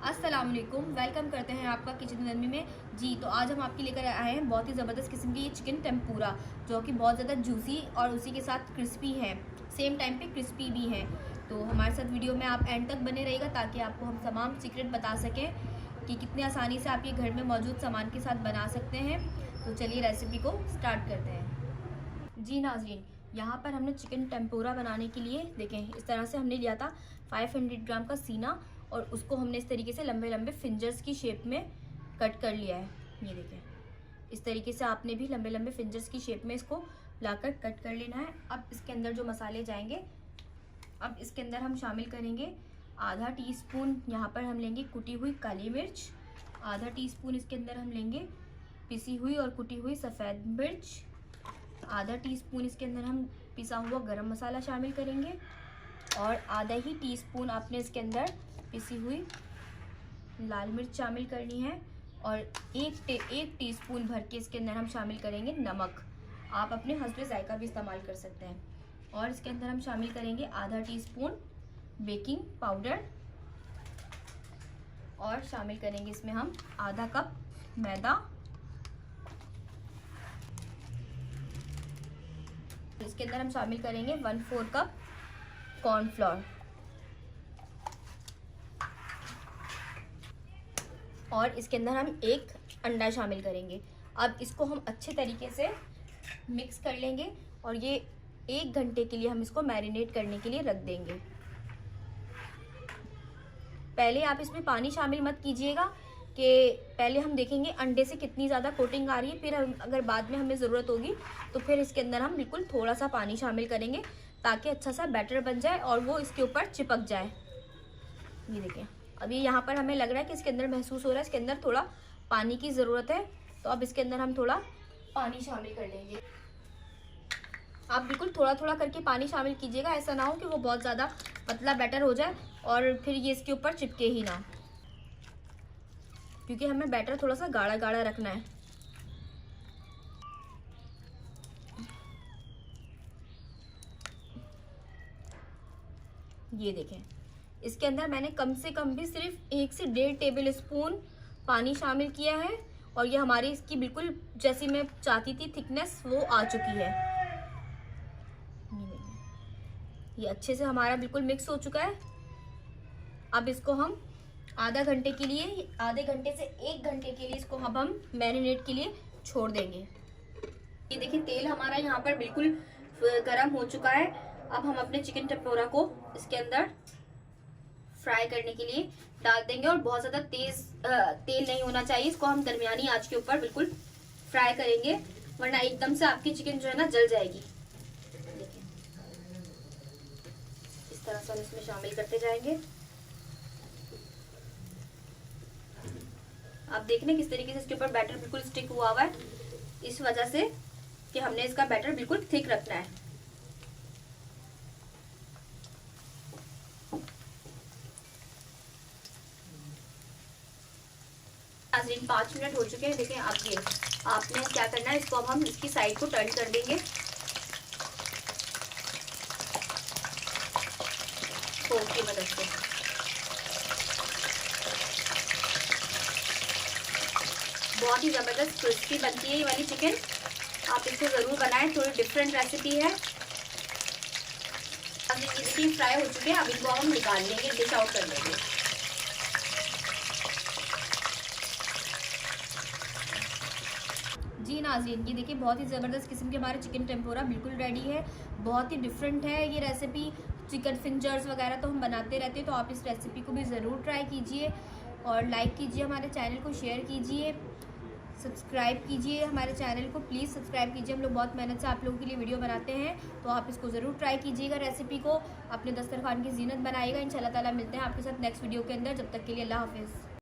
अस्सलाम वालेकुम, वेलकम करते हैं आपका किचन नरमी में। जी तो आज हम आपके लेकर आए हैं बहुत ही ज़बरदस्त किस्म की ये चिकन टेम्पूरा, जो कि बहुत ज़्यादा जूसी और उसी के साथ क्रिस्पी है, सेम टाइम पे क्रिस्पी भी है। तो हमारे साथ वीडियो में आप एंड तक बने रहिएगा ताकि आपको हम तमाम सीक्रेट बता सकें कि कितने आसानी से आप ये घर में मौजूद सामान के साथ बना सकते हैं। तो चलिए रेसिपी को स्टार्ट करते हैं। जी नाज़रीन, यहाँ पर हमने चिकन टेम्पूरा बनाने के लिए देखें इस तरह से हमने लिया था 500 ग्राम का सीना, और उसको हमने इस तरीके से लंबे लंबे फिंजर्स की शेप में कट कर लिया है। ये देखें इस तरीके से आपने भी लंबे लंबे फिंजर्स की शेप में इसको लाकर कट कर लेना है। अब इसके अंदर जो मसाले जाएंगे, अब इसके अंदर हम शामिल करेंगे आधा टीस्पून, यहाँ पर हम लेंगे कुटी हुई काली मिर्च, आधा टीस्पून इसके अंदर हम लेंगे पिसी हुई और कुटी हुई सफ़ेद मिर्च, आधा टीस्पून इसके अंदर हम पिसा हुआ गरम मसाला शामिल करेंगे, और आधा ही टीस्पून आपने इसके अंदर पिसी हुई लाल मिर्च शामिल करनी है, और एक टीस्पून भर के इसके अंदर हम शामिल करेंगे नमक। आप अपने हस्बे जायका भी इस्तेमाल कर सकते हैं। और इसके अंदर हम शामिल करेंगे आधा टीस्पून बेकिंग पाउडर, और शामिल करेंगे इसमें हम आधा कप मैदा। इसके अंदर हम शामिल करेंगे 1/4 कप कॉर्नफ्लोर, और इसके अंदर हम एक अंडा शामिल करेंगे। अब इसको हम अच्छे तरीके से मिक्स कर लेंगे, और ये 1 घंटे के लिए हम इसको मैरिनेट करने के लिए रख देंगे। पहले आप इसमें पानी शामिल मत कीजिएगा, कि पहले हम देखेंगे अंडे से कितनी ज़्यादा कोटिंग आ रही है, फिर अगर बाद में हमें ज़रूरत होगी तो फिर इसके अंदर हम बिल्कुल थोड़ा सा पानी शामिल करेंगे ताकि अच्छा सा बैटर बन जाए और वो इसके ऊपर चिपक जाए। ये देखिए अभी यहाँ पर हमें लग रहा है कि इसके अंदर महसूस हो रहा है इसके अंदर थोड़ा पानी की ज़रूरत है, तो अब इसके अंदर हम थोड़ा पानी शामिल कर लेंगे। आप बिल्कुल थोड़ा थोड़ा करके पानी शामिल कीजिएगा, ऐसा ना हो कि वो बहुत ज़्यादा पतला बैटर हो जाए और फिर ये इसके ऊपर चिपके ही ना, क्योंकि हमें बैटर थोड़ा सा गाढ़ा गाढ़ा रखना है। ये देखें इसके अंदर मैंने कम से कम भी सिर्फ 1 से 1.5 टेबल स्पून पानी शामिल किया है, और ये हमारी इसकी बिल्कुल जैसी मैं चाहती थी थिकनेस वो आ चुकी है। ये अच्छे से हमारा बिल्कुल मिक्स हो चुका है। अब इसको हम आधे घंटे से 1 घंटे के लिए इसको हम मैरिनेट के लिए छोड़ देंगे। ये देखिए तेल हमारा यहाँ पर बिल्कुल गर्म हो चुका है। अब हम अपने चिकन टेम्पूरा को इसके अंदर फ्राई करने के लिए डाल देंगे, और बहुत ज़्यादा तेज तेल नहीं होना चाहिए। इसको हम दरमियानी आंच के ऊपर बिल्कुल फ्राई करेंगे, वरना एकदम से आपकी चिकन जो है ना जल जाएगी। देखिए इस तरह से हम इसमें शामिल करते जाएंगे। आप देख रहे हैं किस तरीके से इसके ऊपर बैटर बिल्कुल स्टिक हुआ है, इस वजह से कि हमने इसका बैटर बिल्कुल थिक रखना है। नाज़रीन 5 मिनट हो चुके हैं। देखें आप ये आपने क्या करना है, इसको अब हम इसकी साइड को टर्न कर देंगे फोर्क की मदद से। बहुत ही ज़बरदस्त क्रिस्पी बनती है ये वाली चिकन, आप इसको ज़रूर बनाएं, थोड़ी डिफरेंट रेसिपी है। अब ये देखिए फ्राई हो चुके हैं, अब इनको हम निकाल लेंगे, डिश आउट कर लेंगे। जी नाज़रीन, ये देखिए बहुत ही ज़बरदस्त किस्म के हमारे चिकन टेम्पूरा बिल्कुल रेडी है। बहुत ही डिफरेंट है ये रेसिपी। चिकन फिंगर्स वगैरह तो हम बनाते रहते हैं, तो आप इस रेसिपी को भी ज़रूर ट्राई कीजिए, और लाइक कीजिए, हमारे चैनल को शेयर कीजिए, सब्सक्राइब कीजिए हमारे चैनल को, प्लीज़ सब्सक्राइब कीजिए। हम लोग बहुत मेहनत से आप लोगों के लिए वीडियो बनाते हैं, तो आप इसको ज़रूर ट्राई कीजिएगा। रेसिपी को अपने दस्तरखान की जीनत बनाइएगा। इंशाल्लाह ताला मिलते हैं आपके साथ नेक्स्ट वीडियो के अंदर। जब तक के लिए अल्लाह हाफिज़।